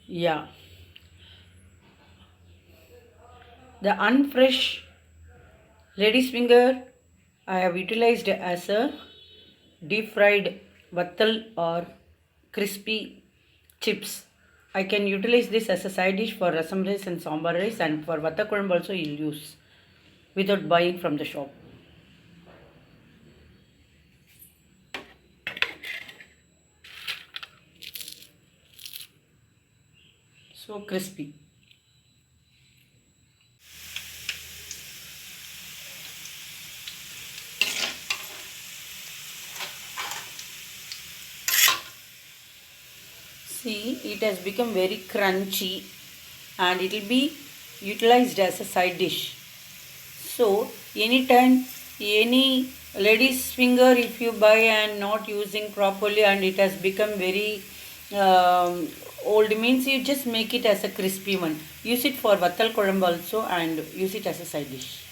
Yeah, the unfresh lady's finger I have utilized as a deep fried vattal or crispy chips. I can utilize this as a side dish for rasam rice and sambar rice, and for vatthakuzhambu also you'll use without buying from the shop. So crispy. See, it has become very crunchy and it will be utilized as a side dish. So, anytime, any lady's finger, if you buy and not using properly and it has become very old, means you just make it as a crispy one. Use it for vattal korambu also and use it as a side dish.